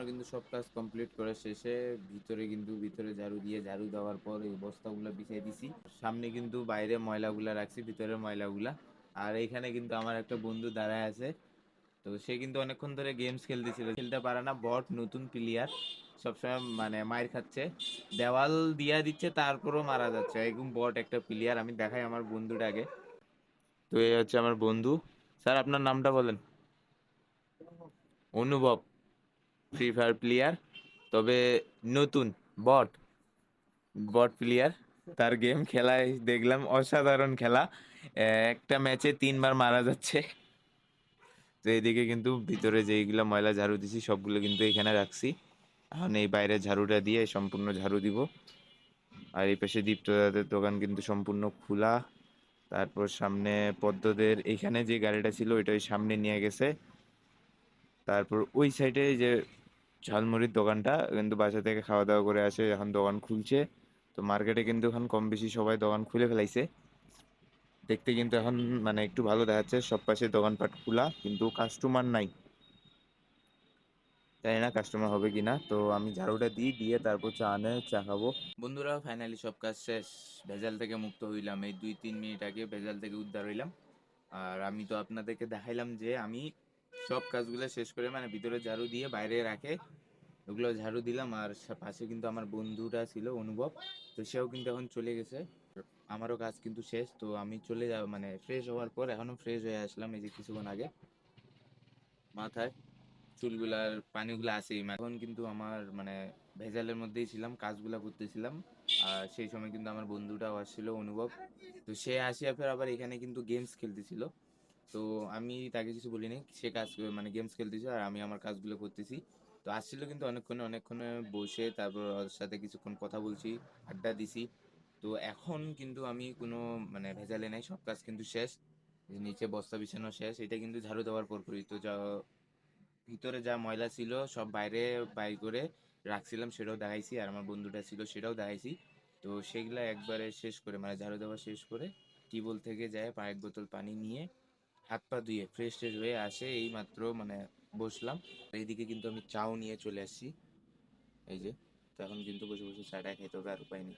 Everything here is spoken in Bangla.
কিন্তু সব কাজ কমপ্লিট করে শেষে ভিতরে ঝাড়ু দিয়ে ঝাড়ু দেওয়ার পর এই বস্তাগুলো বিছিয়ে দিছি। সামনে কিন্তু বাইরে ময়লাগুলা রাখছি, ভিতরের ময়লাগুলা। আর এইখানে কিন্তু আমার একটা বন্ধু দাঁড়ায় আছে। তো সে কিন্তু অনেকক্ষণ ধরে গেমস খেলতেছিল, খেলতে পারে না, বট নতুন প্লেয়ার, সবসময় মানে মাইর খাচ্ছে, দেওয়াল দিয়া দিচ্ছে তারপরও মারা যাচ্ছে, একদম বট একটা প্লেয়ার। আমি দেখাই আমার বন্ধুটাকে। তো এই হচ্ছে আমার বন্ধু। স্যার আপনার নামটা বলেন। অনুভব। ফ্রি ফায়ার প্লেয়ার, তবে নতুন, বট, বট প্লেয়ার। তার গেম খেলায় দেখলাম অসাধারণ খেলা, একটা ম্যাচে 3 বার মারা যাচ্ছে। তো এইদিকে কিন্তু ভিতরে যেইগুলা ময়লা ঝাড়ু দিছি সবগুলো কিন্তু এখানে রাখছি। এখন এই বাইরে ঝাড়ুটা দিয়ে সম্পূর্ণ ঝাড়ু দিব। আর এই পাশে দীপ্তদাদের দোকান কিন্তু সম্পূর্ণ খোলা। তারপর সামনে পদ্মদের এইখানে যে গাড়িটা ছিল ওইটা ওই সামনে নিয়ে গেছে। তারপর ওই সাইডে যে ঝালমুড়ির দোকানটা কিন্তু বাসা থেকে খাওয়া দাওয়া করে আসে, এখন দোকান খুলছে। তো মার্কেটে কিন্তু এখন কম বেশি সবাই দোকান খুলে ফেলাইছে। দেখতে কিন্তু এখন মানে একটু ভালো দেখাচ্ছে, সব পাশে দোকানপাট খোলা, কিন্তু কাস্টমার নাই। জানি না কাস্টমার হবে কিনা। তো আমি ঝাড়ুটা দিই, দিয়ে তারপর চা আনে চা খাবো। বন্ধুরা ফাইনালি সব কাজ শেষ, ভেজাল থেকে মুক্ত হইলাম, এই 2-3 মিনিট আগে ভেজাল থেকে উদ্ধার হইলাম। আর আমি তো আপনাদেরকে দেখাইলাম যে আমি সব কাজগুলো শেষ করে মানে ভিতরে ঝাড়ু দিয়ে বাইরে রাখে ওগুলো ঝাড়ু দিলাম। আর পাশে কিন্তু আমার বন্ধুটা ছিল অনুভব, তো সেও কিন্তু এখন চলে গেছে। আমারও কাজ কিন্তু শেষ, তো আমি চলে যাব মানে ফ্রেশ হওয়ার পর, এখনো ফ্রেশ হয়ে আসলাম এই যে কিছুক্ষণ আগে। মাথায় চুলগুলার পানিগুলো আসেই, এখন কিন্তু আমার মানে ভেজালের মধ্যেই ছিলাম, কাজগুলা করতেছিলাম। আর সেই সময় কিন্তু আমার বন্ধুটাও আসছিল অনুভব, তো সে আসিয়া ফের আবার এখানে কিন্তু গেমস খেলতেছিল। তো আমি তাকে কিছু বলিনি, সে কাজ মানে গেমস খেলতেছে আর আমি আমার কাজগুলো করতেছি। তো আসছিল কিন্তু অনেকক্ষণে বসে তারপর ওর সাথে কিছুক্ষণ কথা বলছি, আড্ডা দিছি। তো এখন কিন্তু আমি কোনো মানে ভেজালে নাই, সব কাজ কিন্তু শেষ। এই যে নিচে বস্তা বিছানো শেষ, এটা কিন্তু ঝাড়ু দেওয়ার পরপরই। তো যা ভিতরে যা ময়লা ছিল সব বাইরে বাই করে রাখছিলাম সেটাও দেখাইছি, আর আমার বন্ধুটা ছিল সেটাও দেখাইছি। তো সেগুলা একবারে শেষ করে মানে ঝাড়ু দেওয়া শেষ করে টিউবওয়েল থেকে যায় 1 বোতল পানি নিয়ে হাত পা ধুয়ে ফ্রেশ ট্রেশ হয়ে আসে এই মাত্র মানে বসলাম। এইদিকে কিন্তু আমি চাও নিয়ে চলে আসছি, এই যে। তো এখন কিন্তু বসে বসে চাটা খেতে হবে, আর উপায় নেই।